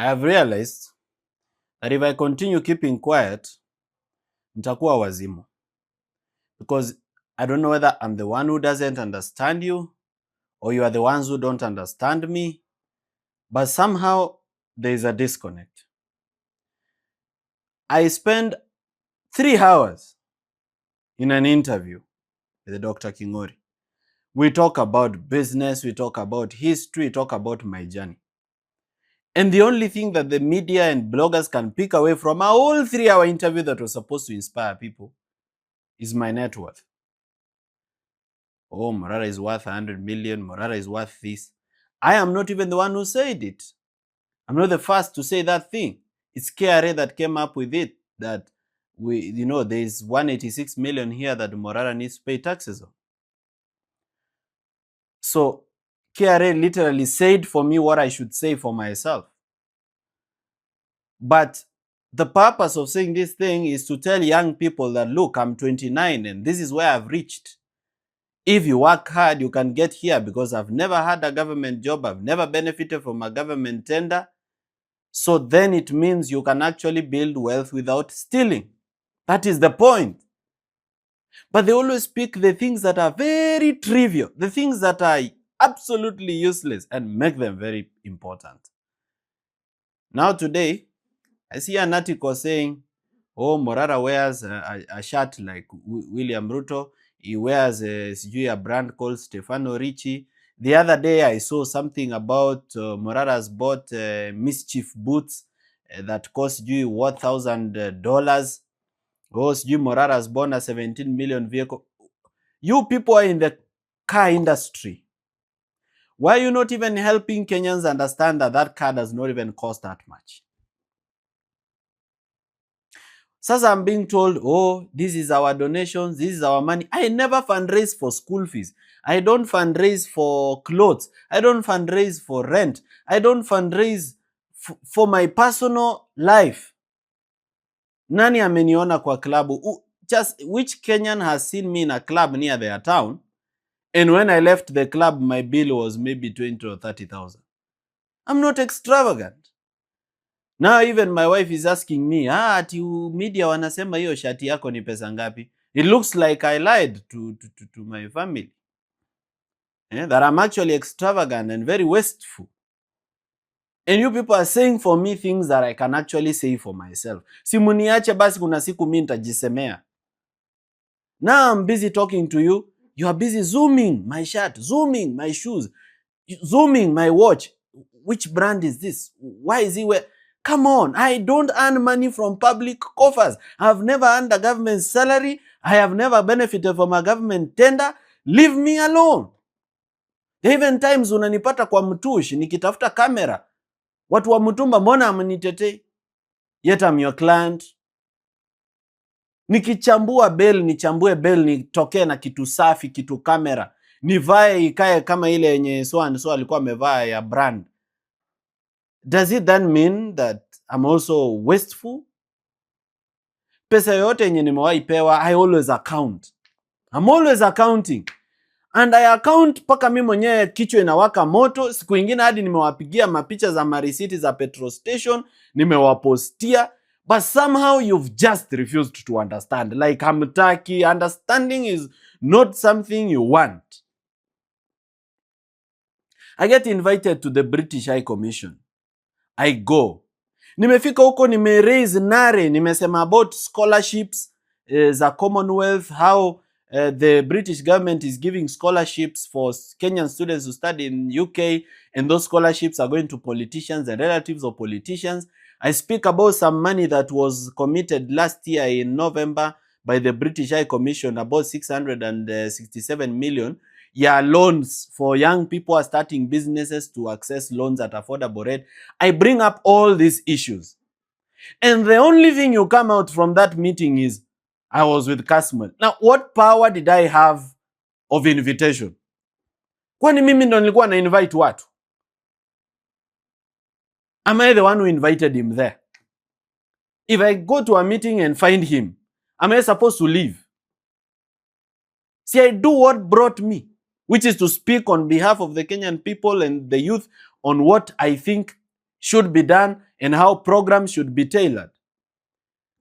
I have realized that if I continue keeping quiet, nitakuwa wazimu. Because I don't know whether I'm the one who doesn't understand you or you are the ones who don't understand me, but somehow there is a disconnect. I spent 3 hours in an interview with Dr. Kingori. We talk about business, we talk about history, we talk about my journey. And the only thing that the media and bloggers can pick away from our whole 3-hour interview that was supposed to inspire people is my net worth. Oh, Morara is worth 100 million, Morara is worth this. I am not even the one who said it. I'm not the first to say that thing. It's KRA that came up with it, that there's 186 million here that Morara needs to pay taxes on. So KRA literally said for me what I should say for myself. But the purpose of saying this thing is to tell young people that, look, I'm 29 and this is where I've reached. If you work hard, you can get here, because I've never had a government job. I've never benefited from a government tender. So then it means you can actually build wealth without stealing. That is the point. But they always pick the things that are very trivial, the things that are absolutely useless, and make them very important. Now today, I see an article saying, oh, Morara wears a shirt like William Ruto. He wears a brand called Stefano Ricci. The other day, I saw something about Morara's bought mischief boots that cost you $1,000. Oh, Morara's bought a 17 million vehicle. You people are in the car industry. Why are you not even helping Kenyans understand that that car does not even cost that much? Sasa I'm being told, oh, this is our donations, this is our money. I never fundraise for school fees. I don't fundraise for clothes. I don't fundraise for rent. I don't fundraise for my personal life. Nani ameniona kwa klabu? Just which Kenyan has seen me in a club near their town? And when I left the club, my bill was maybe 20 or 30,000. I'm not extravagant. Now even my wife is asking me, ati media wanasema hiyo shati yako ni pesa ngapi? It looks like I lied to my family. That I'm actually extravagant and very wasteful. And you people are saying for me things that I can actually say for myself. Simuniache basi kuna siku mimi nitajisemea. Now I'm busy talking to you. You are busy zooming my shirt, zooming my shoes, zooming my watch. Which brand is this? Why is he wearing? Come on, I don't earn money from public coffers. I've never earned a government salary. I have never benefited from a government tender. Leave me alone. Even times unanipata kwa mtushi nikitafuta kamera. Watu wa Mutumba mbona amnitetei? Yet I'm your client. Nikichambua bill, nichambue bill, nitokee na kitu safi, kitu kamera. Nivae ikae kama ile yenye so and so alikuwa amevaa ya brand. Does it then mean that I'm also wasteful? Pesa yote yenye nimewahi pewa, I always account. I'm always accounting. And I account paka mimi mwenyewe kichwa inawaka moto. Siku ingine hadi nimewapigia mapicha za marisiti za petrol station, nimewapostia. But somehow you've just refused to understand. Like hamtaki. Understanding is not something you want. I get invited to the British High Commission. I go. Nimefika huko raise nare, nimesema about scholarships za Commonwealth, how the British government is giving scholarships for Kenyan students to study in UK, and those scholarships are going to politicians and relatives of politicians. I speak about some money that was committed last year in November by the British High Commission, about 667 million. Yeah, loans for young people are starting businesses to access loans at affordable rate. I bring up all these issues. And the only thing you come out from that meeting is, I was with Kasman. Now, what power did I have of invitation? Kwani mimi ndo nilikuwa na invite watu? Am I the one who invited him there? If I go to a meeting and find him, am I supposed to leave? See, I do what brought me, which is to speak on behalf of the Kenyan people and the youth on what I think should be done and how programs should be tailored.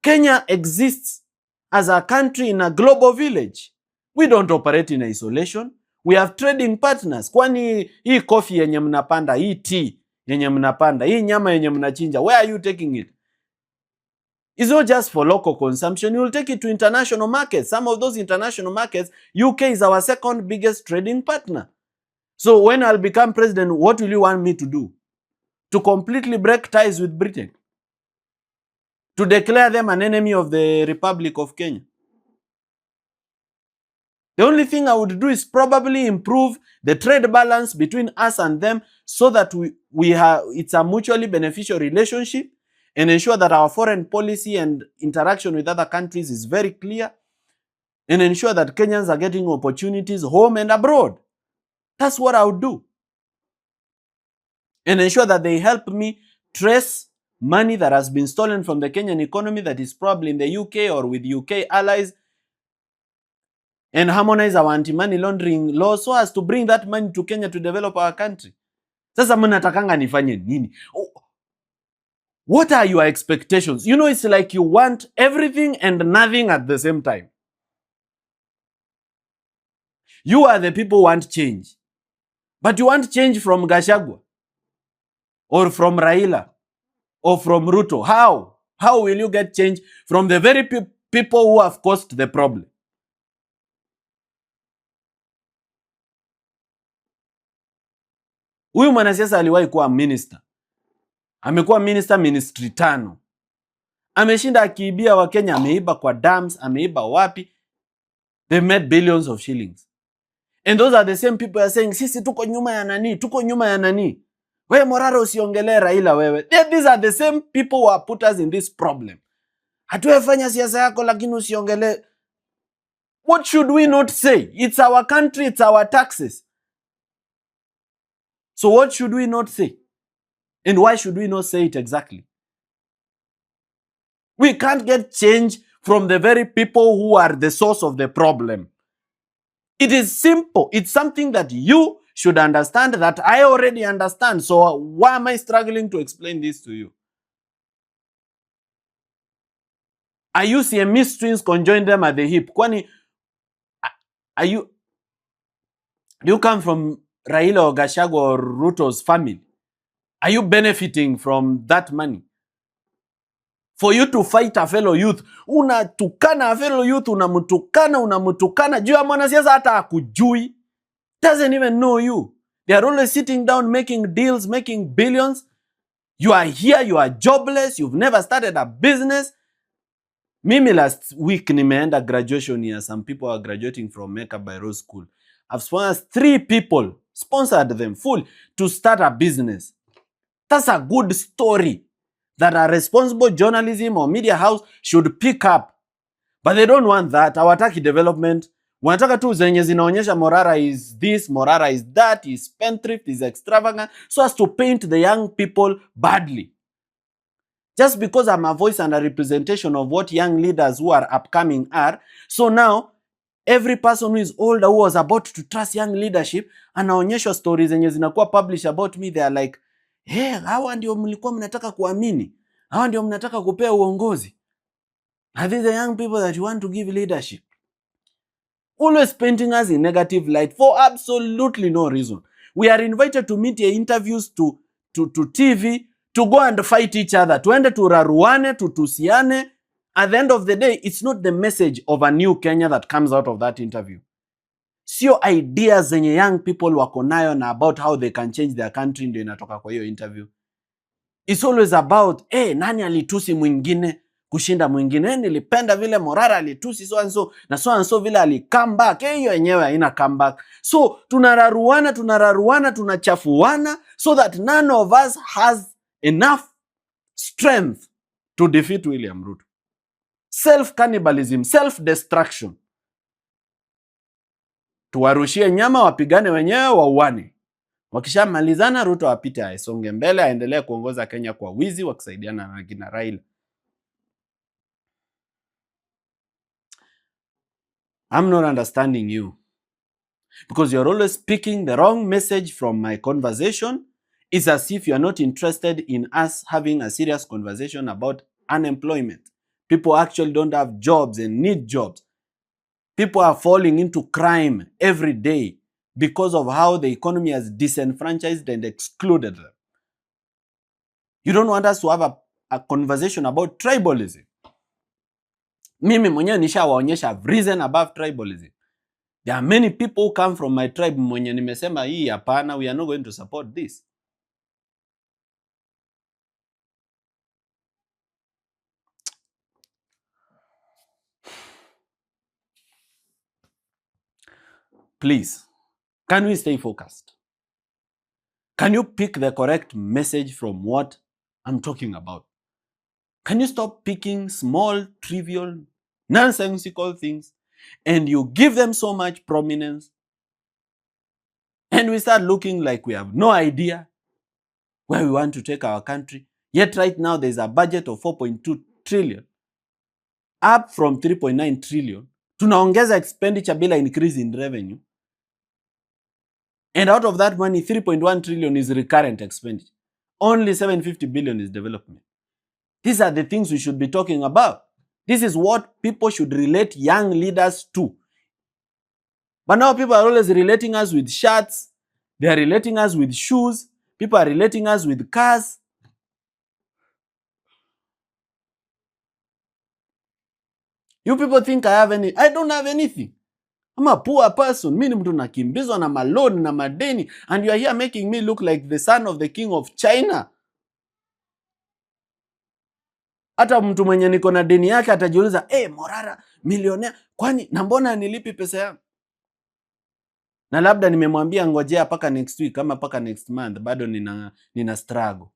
Kenya exists as a country in a global village. We don't operate in isolation. We have trading partners. Kwani hii coffee yenye mnapanda, hii tea yenye mnapanda, hii nyama yenye mnachinja, where are you taking it? It's not just for local consumption. You will take it to international markets. Some of those international markets, UK is our second biggest trading partner. So when I'll become president, what will you want me to do? To completely break ties with Britain? To declare them an enemy of the Republic of Kenya? The only thing I would do is probably improve the trade balance between us and them so that it's a mutually beneficial relationship, and ensure that our foreign policy and interaction with other countries is very clear, and ensure that Kenyans are getting opportunities home and abroad. That's what I would do. And ensure that they help me trace money that has been stolen from the Kenyan economy that is probably in the UK or with UK allies, and harmonize our anti-money laundering laws so as to bring that money to Kenya to develop our country. Sasa mnatakanga nifanye nini? What are your expectations? You know, it's like you want everything and nothing at the same time. You are the people who want change. But you want change from Gachagua or from Raila or from Ruto. How? How will you get change from the very people who have caused the problem? Huyu mwanasiasa aliwahi kuwa minister. Amekuwa minister ministry 5. Ameshinda akiibia wa Kenya, ameiba kwa dams, ameiba wapi. They made billions of shillings. And those are the same people are saying, sisi tuko nyuma ya nani, tuko nyuma ya nani. Wewe Morara usiongelee Raila wewe. These are the same people who have put us in this problem. Hatuwefanya siasa yako lakini usiongelee. What should we not say? It's our country, it's our taxes. So what should we not say? And why should we not say it exactly? We can't get change from the very people who are the source of the problem. It is simple. It's something that you should understand, that I already understand. So why am I struggling to explain this to you? Are you Siamese twins conjoin them at the hip? Kwani, do you come from Raila or Gachagua or Ruto's family? Are you benefiting from that money? For you to fight a fellow youth, unatukana a fellow youth, unamutukana, juu ya mwanasiasa hata akujui, doesn't even know you. They are always sitting down making deals, making billions. You are here, you are jobless, you've never started a business. Mimi last week nimeenda graduation here. Some people are graduating from Makeup by Rose School. I've sponsored 3 people, sponsored them full to start a business. That's a good story that a responsible journalism or media house should pick up. But they don't want that. Hawataki development. Wanataka tu zenye zinaonyesha Morara is this, Morara is that, is spendthrift, is extravagant, so as to paint the young people badly. Just because I'm a voice and a representation of what young leaders who are upcoming are, so now every person who is older who was about to trust young leadership anaonyeshwa stories zenye zinakuwa published about me. They are like, hey, hawa ndio mlikuwa mnataka kuamini, hawa ndio mnataka kupea uongozi. Are these the young people that you want to give leadership? Always painting us in negative light for absolutely no reason. We are invited to media interviews, to TV, to go and fight each other. Tuende turaruane, tutusiane. At the end of the day, it's not the message of a new Kenya that comes out of that interview. Sio ideas zenye young people wako nayo na about how they can change their country ndio inatoka kwa hiyo interview. It's always about, nani alitusi mwingine kushinda mwingine. Nilipenda vile Morara alitusi so and so vile ali come back. Hiyo yenyewe haina come back. So tunararuana, tunachafuana so that none of us has enough strength to defeat William Ruto. Self-cannibalism, self-destruction. Tuwarushie nyama, wapigane wenyewe, wauane. Wakishamalizana, Ruto apite aisonge mbele, aendelee kuongoza Kenya kwa wizi wakisaidiana na kina Raila. I'm not understanding you. Because you're always picking the wrong message from my conversation It's as if you are not interested in us having a serious conversation about unemployment. People actually don't have jobs and need jobs. People are falling into crime every day because of how the economy has disenfranchised and excluded them. You don't want us to have a conversation about tribalism. Mimi mwenyewe nishawaonyesha reason above tribalism. There are many people who come from my tribe mwenye nimesema hii hapana, we are not going to support this. Please, can we stay focused? Can you pick the correct message from what I'm talking about? Can you stop picking small, trivial, nonsensical things and you give them so much prominence and we start looking like we have no idea where we want to take our country? Yet right now there's a budget of 4.2 trillion, up from 3.9 trillion. Tunaongeza expenditure bila increase in revenue. And out of that money, 3.1 trillion is recurrent expenditure. Only 750 billion is development. These are the things we should be talking about. This is what people should relate young leaders to. But now people are always relating us with shirts. They are relating us with shoes. People are relating us with cars. You people think I have any. I don't have anything. I'm a poor person. Mimi mtu nakimbizwa na maloni na madeni. And you are here making me look like the son of the king of China. Hata mtu mwenye niko na deni yake atajiuliza, Morara, millionaire, kwani na mbona nilipi pesa yangu? Na labda nimemwambia ngojea paka next week kama paka next month, bado nina struggle.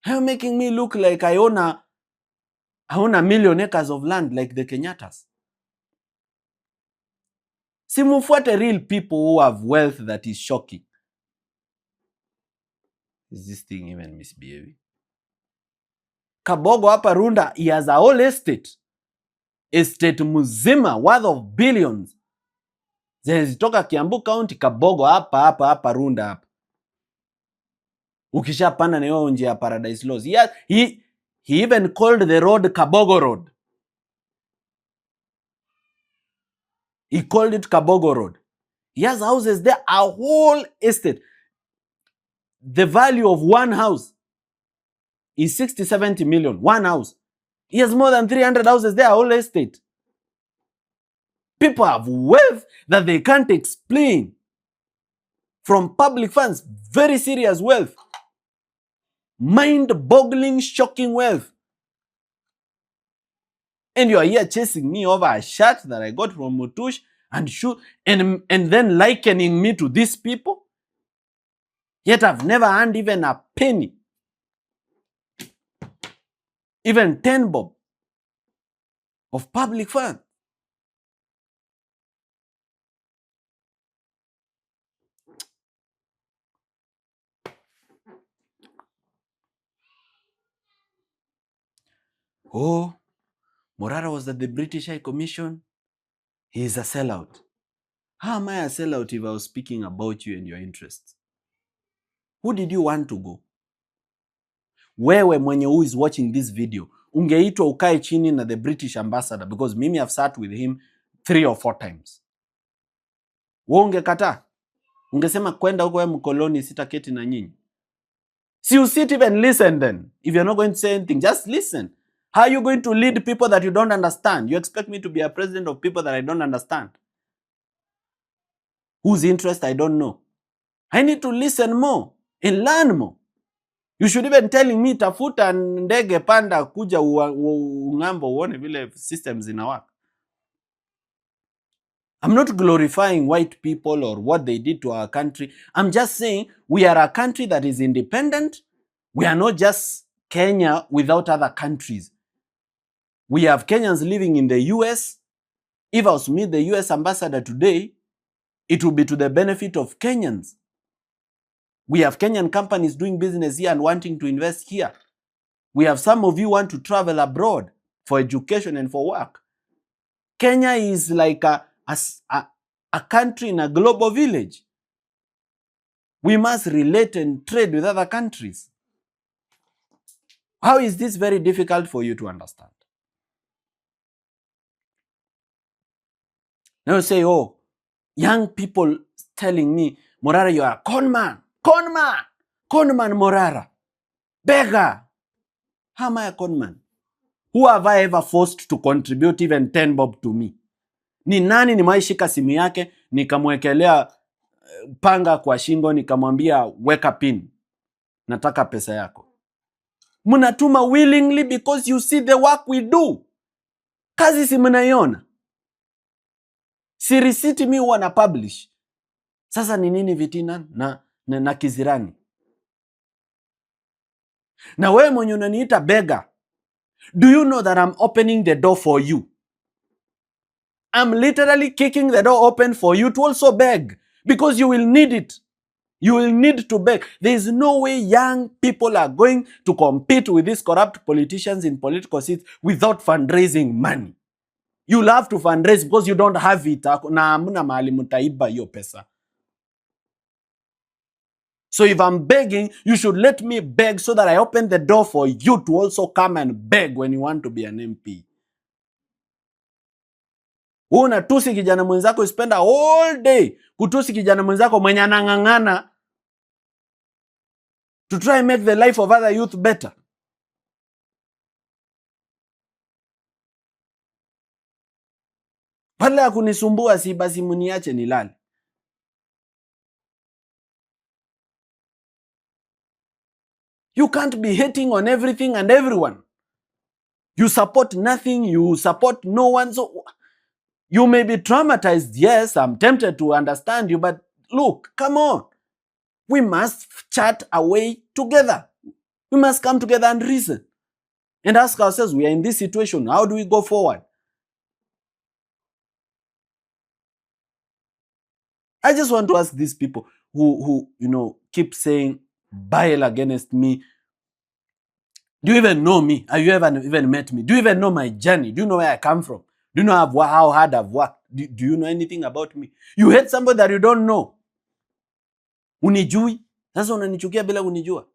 You're making me look like I own a million acres of land like the Kenyatas. Simufuate real people who have wealth that is shocking. Is this thing even misbehaving? Kabogo hapa Runda, he has a whole estate. Estate mzima worth of billions. Zitoka Kiambu County, Kabogo hapa Runda hapa. Ukishapanda na hiyo njia ya Paradise Laws. He even called the road Kabogo Road. He called it Kabogo Road. He has houses there, a whole estate. The value of one house is 60-70 million. One house. He has more than 300 houses there, a whole estate. People have wealth that they can't explain. From public funds, very serious wealth. Mind-boggling, shocking wealth. And you are here chasing me over a shirt that I got from Mutush and then likening me to these people. Yet I've never earned even a penny. Even 10 bob of public funds. Oh, Morara was at the British High Commission. He is a sellout. How am I a sellout if I was speaking about you and your interests? Who did you want to go? Wewe mwenye who is watching this video, ungeitwa ukae chini na the British ambassador, because mimi have sat with him 3 or 4 times. Wewe ungekataa? Ungesema kwenda huko wewe mkoloni, sitaketi na nyinyi? See, you sit even listen then. If you're not going to say anything, just listen. How are you going to lead people that you don't understand? You expect me to be a president of people that I don't understand? Whose interest I don't know? I need to listen more and learn more. You should even telling me tafuta ndege panda kuja ungambo uone vile systems inawaka. I'm not glorifying white people or what they did to our country. I'm just saying we are a country that is independent. We are not just Kenya without other countries. We have Kenyans living in the US. If I was to meet the US ambassador today, it will be to the benefit of Kenyans. We have Kenyan companies doing business here and wanting to invest here. We have some of you want to travel abroad for education and for work. Kenya is like a country in a global village. We must relate and trade with other countries. How is this very difficult for you to understand? Now you say, oh, young people telling me, Morara, you are a con man, Morara, beggar. How am I a con man? Who have I ever forced to contribute even 10 bob to me? Ni nani nimewaishika simu yake nikamwekelea panga kwa shingo nikamwambia weka pin, nataka pesa yako? Mnatuma willingly because you see the work we do. Kazi si mnaiona? Si receipt mi huwa na publish. Sasa ni nini vitina na kizirani? Na wewe mwenye unaniita beggar, do you know that I'm opening the door for you? I'm literally kicking the door open for you to also beg, because you will need it. You will need to beg. There is no way young people are going to compete with these corrupt politicians in political seats without fundraising money. You'll have to fundraise because you don't have it. Na hamna mahali mtaiba hiyo pesa. So if I'm begging, you should let me beg so that I open the door for you to also come and beg when you want to be an MP. Unatusi kijana mwenzako, spend a whole day kutusi kijana mwenzako mwenye anang'ang'ana to try and make the life of other youth better. Badala ya kunisumbua, si basi muniache nilale. You can't be hating on everything and everyone. You support nothing, you support no one. So you may be traumatized. Yes, I'm tempted to understand you, but look, come on. We must chat a way together. We must come together and reason and ask ourselves, we are in this situation. How do we go forward? I just want to ask these people who keep saying bile against me. Do you even know me? Have you ever even met me? Do you even know my journey? Do you know where I come from? Do you know how hard I've worked? Do you know anything about me? You hate somebody that you don't know. Unijui? Sasa unanichukia bila unijua.